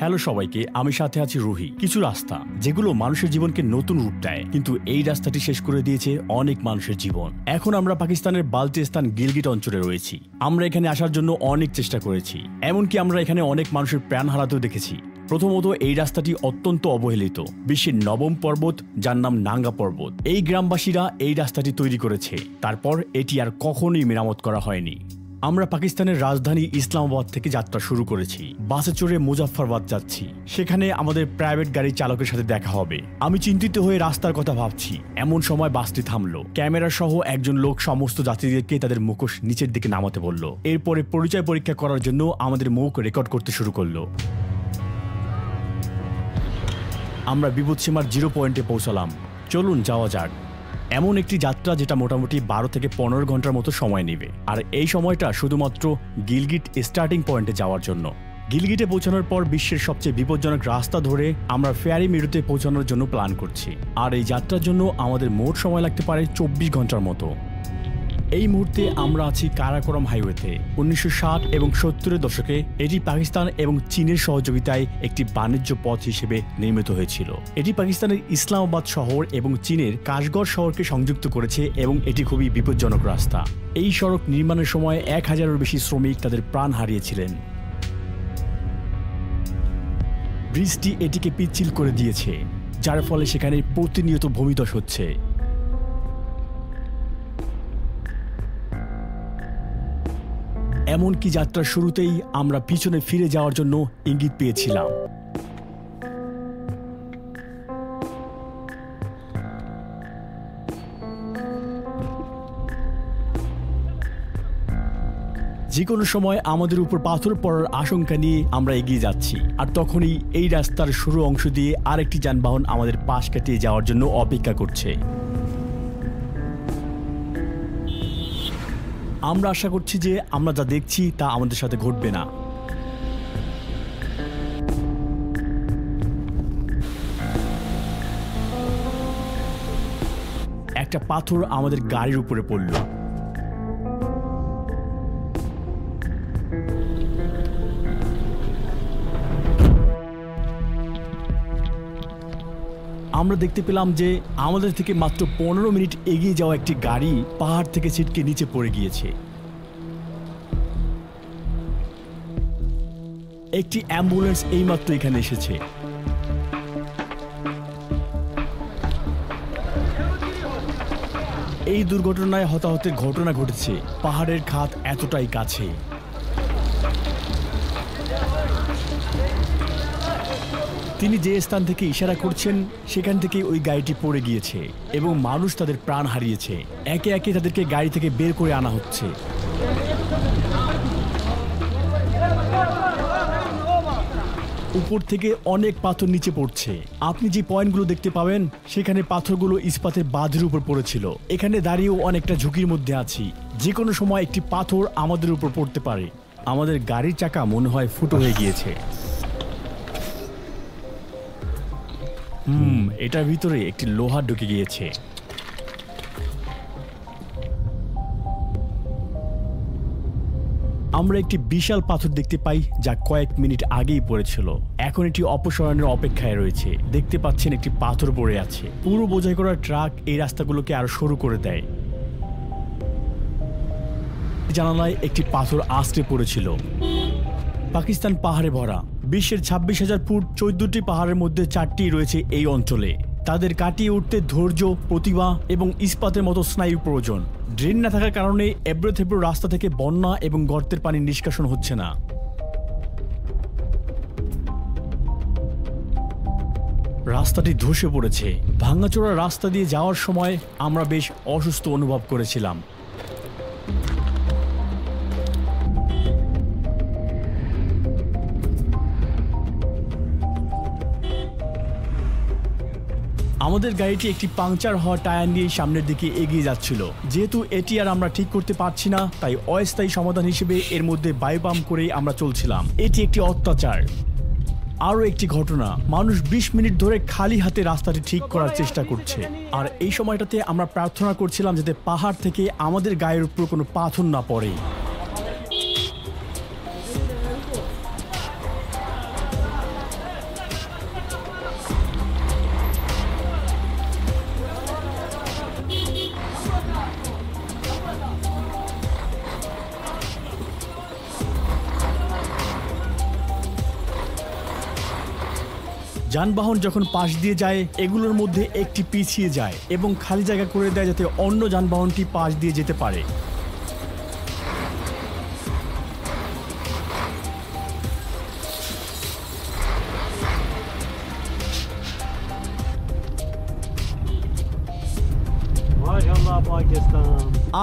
Hello সবাইকে, আমি সাথে আছি রুহি। কিছু রাস্তা যেগুলো মানুষের জীবনকে নতুন রূপ দেয়, কিন্তু এই রাস্তাটি শেষ করে দিয়েছে অনেক মানুষের জীবন। এখন আমরা পাকিস্তানের বালটিস্তান গিলগিট অঞ্চলে রয়েছি। আমরা এখানে আসার জন্য অনেক চেষ্টা করেছি, এমনকি আমরা এখানে অনেক মানুষের প্রাণ হারাতেও দেখেছি। প্রথমত, এই রাস্তাটি অত্যন্ত অবহেলিত। বিশ্বের 9ম পর্বত, যার নাম নাঙ্গা পর্বত, এই গ্রামবাসীরা এই রাস্তাটি তৈরি করেছে। তারপর এটি আর কখনোই মেরামত করা হয়নি। আমরা পাকিস্তানের রাজধানী ইসলামাবাদ থেকে যাত্রা শুরু করেছি। বাসে চড়ে মুজাফফরবাদ যাচ্ছি। সেখানে আমাদের প্রাইভেট গাড়ি চালকের সাথে দেখা হবে। আমি চিন্তিত হয়ে রাস্তার কথা ভাবছি, এমন সময় বাসটি থামলো। ক্যামেরা সহ একজন লোক সমস্ত যাত্রীদেরকে তাদের মুখোশ নিচের দিকে নামাতে বলল। এরপরে পরিচয় পরীক্ষা করার জন্য আমাদের মুখ রেকর্ড করতে শুরু করলো। আমরা বিপদসীমার 0 পয়েন্টে পৌঁছালাম। চলুন যাওয়া যাক। এমন একটি যাত্রা যেটা মোটামুটি 12 থেকে 15 ঘন্টার মতো সময় নেবে, আর এই সময়টা শুধুমাত্র গিলগিট স্টার্টিং পয়েন্টে যাওয়ার জন্য। গিলগিটে পৌঁছানোর পর বিশ্বের সবচেয়ে বিপজ্জনক রাস্তা ধরে আমরা ফেয়ারি মেরুতে পৌঁছানোর জন্য প্ল্যান করছি, আর এই যাত্রার জন্য আমাদের মোট সময় লাগতে পারে 24 ঘন্টার মতো। এই মুহূর্তে আমরা আছি কারাকোরাম হাইওয়েতে। 1960 এবং 70-এর দশকে এটি পাকিস্তান এবং চীনের সহযোগিতায় একটি বাণিজ্য পথ হিসেবে নির্মিত হয়েছিল। এটি পাকিস্তানের ইসলামাবাদ শহর এবং চীনের কাশগড় শহরকে সংযুক্ত করেছে, এবং এটি খুবই বিপজ্জনক রাস্তা। এই সড়ক নির্মাণের সময় 1000-এর বেশি শ্রমিক তাদের প্রাণ হারিয়েছিলেন। বৃষ্টি এটিকে পিচ্ছিল করে দিয়েছে, যার ফলে সেখানে প্রতিনিয়ত ভূমিধস হচ্ছে। এমনকি যাত্রার শুরুতেই আমরা পিছনে ফিরে যাওয়ার জন্য ইঙ্গিত পেয়েছিলাম। যে কোনো সময় আমাদের উপর পাথর পড়ার আশঙ্কা নিয়ে আমরা এগিয়ে যাচ্ছি, আর তখনই এই রাস্তার শুরু অংশ দিয়ে আরেকটি যানবাহন আমাদের পাশ কাটিয়ে যাওয়ার জন্য অপেক্ষা করছে। আমরা আশা করছি যে আমরা যা দেখছি তা আমাদের সাথে ঘটবে না। একটা পাথর আমাদের গাড়ির উপরে পড়ল। আমরা দেখতে পেলাম যে আমাদের থেকে মাত্র 15 মিনিট এগিয়ে যাওয়া একটি গাড়ি পাহাড় থেকে ছিটকে নিচে পড়ে গিয়েছে। একটি অ্যাম্বুলেন্স এইমাত্র এখানে এসেছে। এই দুর্ঘটনায় হতাহতের ঘটনা ঘটেছে। পাহাড়ের খাত এতটাই কাছে। তিনি যে স্থান থেকে ইশারা করছেন সেখান থেকে ওই গাড়িটি পড়ে গিয়েছে, এবং মানুষ তাদের প্রাণ হারিয়েছে। একে একে তাদেরকে গাড়ি থেকে বের করে আনা হচ্ছে। উপর থেকে অনেক পাথর নিচে পড়ছে। আপনি যে পয়েন্টগুলো দেখতে পাবেন সেখানে পাথরগুলো ইস্পাতের বাঁধের উপর পড়েছিল। এখানে দাঁড়িয়েও অনেকটা ঝুঁকির মধ্যে আছি। যে কোনো সময় একটি পাথর আমাদের উপর পড়তে পারে। আমাদের গাড়ির চাকা মনে হয় ফুটো হয়ে গিয়েছে। এটার ভিতরে একটি লোহা ঢুকে গিয়েছে। আমরা একটি বিশাল পাথর দেখতে পাই, যা কয়েক মিনিট আগেই পড়েছিল। এখন এটি অপসারণের অপেক্ষায় রয়েছে। দেখতে পাচ্ছেন একটি পাথর পড়ে আছে। পুরো বোঝাই করা ট্রাক এই রাস্তাগুলোকে আরো সরু করে দেয়। জানালায় একটি পাথর আছড়ে পড়েছিল। পাকিস্তান পাহাড়ে ভরা। বিশ্বের 26,000 ফুট 14টি পাহাড়ের মধ্যে 4টি রয়েছে এই অঞ্চলে। তাদের কাটিয়ে উঠতে ধৈর্য, প্রতিভা এবং ইস্পাতের মতো স্নায়ু প্রয়োজন। ড্রেন না থাকার কারণে এবড়ো থেবড়ো রাস্তা থেকে বন্যা এবং গর্তের পানি নিষ্কাশন হচ্ছে না। রাস্তাটি ধসে পড়েছে। ভাঙাচোরা রাস্তা দিয়ে যাওয়ার সময় আমরা বেশ অসুস্থ অনুভব করেছিলাম। আমাদের গাড়িটি একটি পাংচার হওয়া টায়ার নিয়ে সামনের দিকে এগিয়ে যাচ্ছিল। যেহেতু এটি আর আমরা ঠিক করতে পারছি না, তাই অস্থায়ী সমাধান হিসেবে এর মধ্যে বায়ু পাম্প করেই আমরা চলছিলাম। এটি একটি অত্যাচার। আরও একটি ঘটনা, মানুষ 20 মিনিট ধরে খালি হাতে রাস্তাটি ঠিক করার চেষ্টা করছে, আর এই সময়টাতে আমরা প্রার্থনা করছিলাম যাতে পাহাড় থেকে আমাদের গায়ের উপর কোনো পাথর না পড়ে। যানবাহন যখন পাশ দিয়ে যায় এগুলোর মধ্যে একটি পিছিয়ে যায় এবং খালি জায়গা করে দেয় যাতে অন্য যানবাহনটি পাশ দিয়ে যেতে পারে।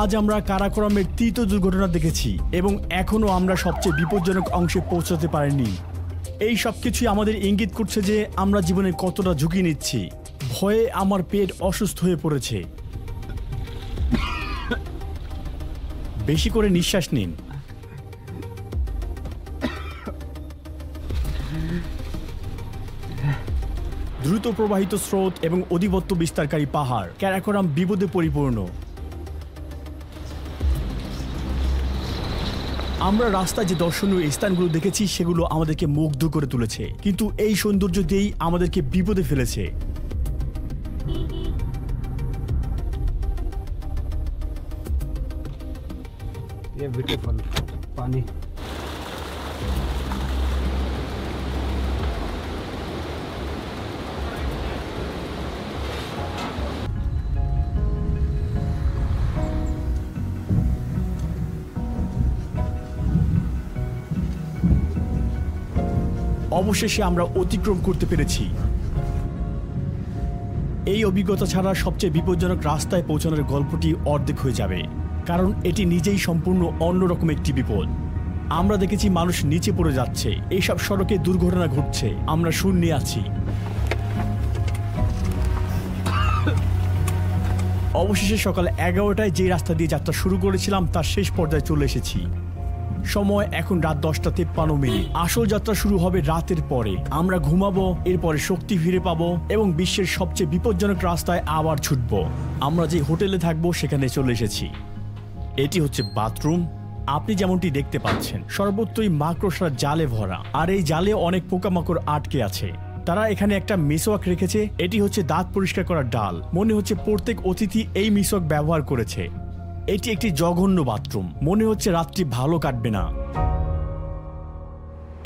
আজ আমরা কারাকোরামের তৃতীয় দুর্ঘটনা দেখেছি এবং এখনো আমরা সবচেয়ে বিপজ্জনক অংশে পৌঁছাতে পারিনি। এই সব কিছুই আমাদের ইঙ্গিত করছে যে আমরা জীবনে কতটা ঝুঁকি নিচ্ছি। ভয়ে আমার পেট অসুস্থ হয়ে পড়েছে। বেশি করে নিঃশ্বাস নিন। দ্রুত প্রবাহিত স্রোত এবং অধিপত্য বিস্তারকারী পাহাড়, কারাকোরাম বিপদে পরিপূর্ণ। আমরা রাস্তায় যে দর্শনীয় স্থানগুলো দেখেছি সেগুলো আমাদেরকে মুগ্ধ করে তুলেছে, কিন্তু এই সৌন্দর্য দিয়েই আমাদেরকে বিপদে ফেলেছে। পানি অবশেষে আমরা অতিক্রম করতে পেরেছি। এই অভিজ্ঞতা ছাড়া সবচেয়ে বিপজ্জনক রাস্তায় পৌঁছানোর গল্পটি অর্ধেক হয়ে যাবে, কারণ এটি নিজেই সম্পূর্ণ অন্যরকম একটি বিপদ। আমরা দেখেছি মানুষ নিচে পড়ে যাচ্ছে, এইসব সড়কে দুর্ঘটনা ঘটছে, আমরা শূন্যে আছি। অবশেষে সকাল 11টায় যে রাস্তা দিয়ে যাত্রা শুরু করেছিলাম তার শেষ পর্যায়ে চলে এসেছি। সময় এখন রাত 10:53। আসল যাত্রা শুরু হবে রাতের পরে। আমরা ঘুমাবো, এরপরে শক্তি ফিরে পাবো এবং বিশ্বের সবচেয়ে বিপজ্জনক রাস্তায় আবার ছুটবো। আমরা যে হোটেলে থাকবো সেখানে চলে এসেছি। এটি হচ্ছে বাথরুম। আপনি যেমনটি দেখতে পাচ্ছেন সর্বত্রই মাকড়সার জালে ভরা, আর এই জালে অনেক পোকামাকড় আটকে আছে। তারা এখানে একটা মিসওয়াক রেখেছে। এটি হচ্ছে দাঁত পরিষ্কার করার ডাল। মনে হচ্ছে প্রত্যেক অতিথি এই মিসওয়াক ব্যবহার করেছে। এটি একটি জঘন্য বাথরুম। মনে হচ্ছে রাত্রি ভালো কাটবে না।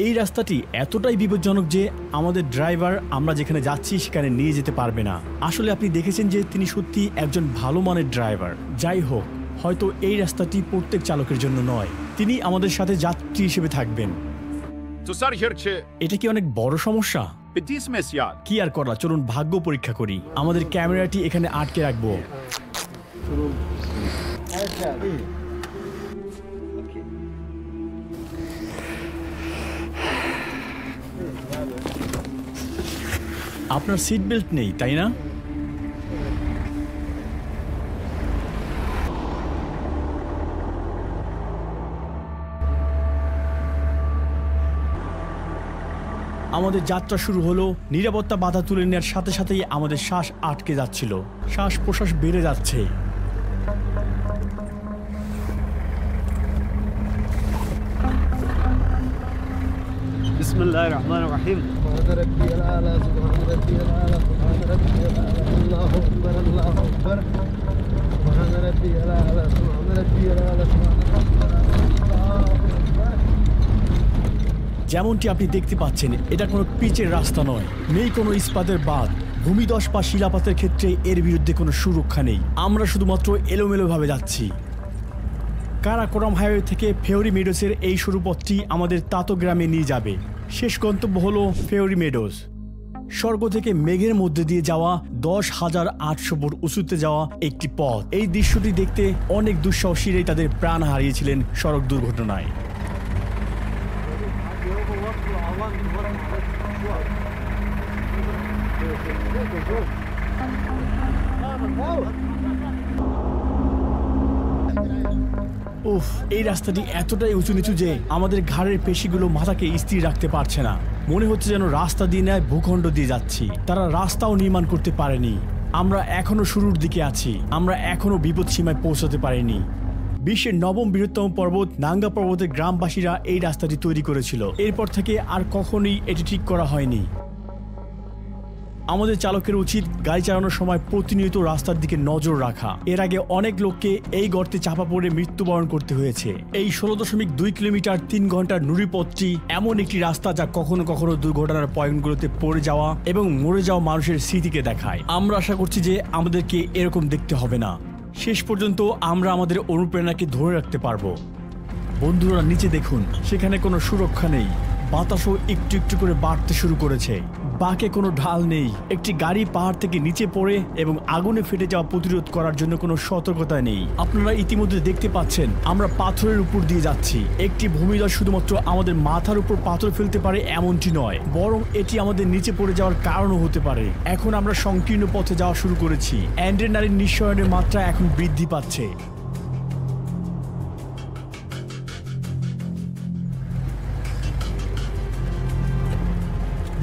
এই রাস্তাটি এতটাই বিপজ্জনক যে আমাদের ড্রাইভার আমরা যেখানে যাচ্ছি সেখানে নিয়ে যেতে পারবে না। আসলে আপনি দেখেছেন যে তিনি সত্যি একজন ভালো মানের ড্রাইভার। যাই হোক, হয়তো এই রাস্তাটি প্রত্যেক চালকের জন্য নয়। তিনি আমাদের সাথে যাত্রী হিসেবে থাকবেন। এটা কি অনেক বড় সমস্যা? কি আর করা, চলুন ভাগ্য পরীক্ষা করি। আমাদের ক্যামেরাটি এখানে আটকে রাখবো। আপনার সিট বেল্ট নেই, তাই না? আমাদের যাত্রা শুরু হলো। নিরাপত্তা বাধা তুলে নেওয়ার সাথে সাথেই আমাদের শ্বাস আটকে যাচ্ছিল। শ্বাস প্রশ্বাস বেড়ে যাচ্ছে। বিসমিল্লাহির রহমানির রহিম। সুবহান রাব্বিয়াল আলা, সুবহান রাব্বিয়াল আলা, সুবহান রাব্বিয়াল আলা, আল্লাহু আকবার, আল্লাহু আকবার, সুবহান রাব্বিয়াল আলা, সুবহান রাব্বিয়াল আলা, সুবহান রাব্বিয়াল আলা, আল্লাহু আকবার। যেমনটি আপনি দেখতে পাচ্ছেন, এটা কোনো পিচের রাস্তা নয়, নেই কোনো ইস্পাতের বাঁধ। ভূমিধস বা শিলাপাতের ক্ষেত্রে এর বিরুদ্ধে কোনো সুরক্ষা নেই। আমরা শুধুমাত্র এলোমেলোভাবে যাচ্ছি। কারাকোরাম হাইওয়ে থেকে ফেওরি মেডোসের এই সরু পথটি আমাদের তাতো গ্রামে নিয়ে যাবে। শেষ গন্তব্য হলো ফেওরি মেডোস। স্বর্গ থেকে মেঘের মধ্যে দিয়ে যাওয়া 10,800 ফুট উঁচুতে যাওয়া একটি পথ। এই দৃশ্যটি দেখতে অনেক দুঃসাহসীরাই তাদের প্রাণ হারিয়েছিলেন সড়ক দুর্ঘটনায়। উফ, এই রাস্তাটি এতটাই উঁচু নিচু যে আমাদের ঘাড়ের পেশিগুলো মাথাকে স্থির রাখতে পারছে না। মনে হচ্ছে যেন রাস্তা দিয়ে নেয় ভূখণ্ড দিয়ে যাচ্ছি। তারা রাস্তাও নির্মাণ করতে পারেনি। আমরা এখনো শুরুর দিকে আছি। আমরা এখনো বিপদ সীমায় পৌঁছাতে পারিনি। বিশ্বের 9ম বৃহত্তম পর্বত নাঙ্গা পর্বতের গ্রামবাসীরা এই রাস্তাটি তৈরি করেছিল। এরপর থেকে আর কখনোই এটি ঠিক করা হয়নি। আমাদের চালকের উচিত গাড়ি চালানোর সময় প্রতিনিয়ত রাস্তার দিকে নজর রাখা। এর আগে অনেক লোককে এই গর্তে চাপা পড়ে মৃত্যুবরণ করতে হয়েছে। এই 16.2 কিলোমিটার 3 ঘন্টার নুড়ি পথটি এমন একটি রাস্তা যা কখনো কখনো দুর্ঘটনার পয়েন্টগুলোতে পড়ে যাওয়া এবং মরে যাওয়া মানুষের স্মৃতিকে দেখায়। আমরা আশা করছি যে আমাদেরকে এরকম দেখতে হবে না। শেষ পর্যন্ত আমরা আমাদের অনুপ্রেরণাকে ধরে রাখতে পারবো। বন্ধুরা, নিচে দেখুন, সেখানে কোনো সুরক্ষা নেই। বাতাসও একটু একটু করে বাড়তে শুরু করেছে। বাঁকে কোনো ঢাল নেই। একটি গাড়ি পাহাড় থেকে নিচে পড়ে এবং আগুনে ফেটে যাওয়া প্রতিরোধ করার জন্য কোনো সতর্কতা নেই। আপনারা ইতিমধ্যে দেখতে পাচ্ছেন আমরা পাথরের উপর দিয়ে যাচ্ছি। একটি ভূমিধস শুধুমাত্র আমাদের মাথার উপর পাথর ফেলতে পারে এমনটি নয়, বরং এটি আমাদের নিচে পড়ে যাওয়ার কারণও হতে পারে। এখন আমরা সংকীর্ণ পথে যাওয়া শুরু করেছি। অ্যাড্রেনালিন নিঃসরণের মাত্রা এখন বৃদ্ধি পাচ্ছে।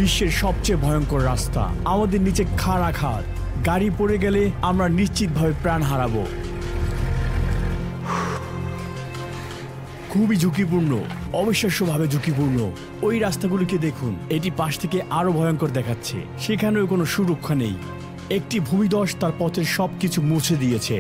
বিশ্বের সবচেয়ে ভয়ঙ্কর রাস্তা। আমাদের নিচে খাড়া খাদ। গাড়ি পড়ে গেলে আমরা নিশ্চিতভাবে প্রাণ হারাবো। খুবই ঝুঁকিপূর্ণ, অবিশ্বাস্যভাবে ঝুঁকিপূর্ণ। ওই রাস্তাগুলিকে দেখুন, এটি পাশ থেকে আরো ভয়ঙ্কর দেখাচ্ছে। সেখানেও কোনো সুরক্ষা নেই। একটি ভূমিধস তার পথের সবকিছু মুছে দিয়েছে।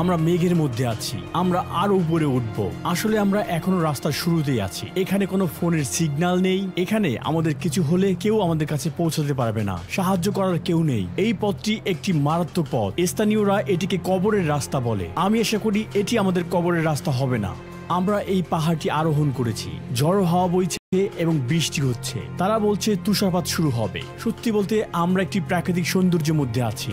আমরা মেঘের মধ্যে আছি। আমরা আরো উপরে উঠব। আসলে আমরা এখনো রাস্তার শুরুতেই আছি। এখানে কোনো ফোনের সিগন্যাল নেই। এখানে আমাদের কিছু হলে কেউ আমাদের কাছে পৌঁছাতে পারবে না। সাহায্য করার কেউ নেই। এই পথটি একটি মারাত্মক পথ। স্থানীয়রা এটিকে কবরের রাস্তা বলে। আমি আশা করি এটি আমাদের কবরের রাস্তা হবে না। আমরা এই পাহাড়টি আরোহণ করেছি। ঝড়ো হাওয়া বইছে এবং বৃষ্টি হচ্ছে। তারা বলছে তুষারপাত শুরু হবে। সত্যি বলতে আমরা একটি প্রাকৃতিক সৌন্দর্যের মধ্যে আছি।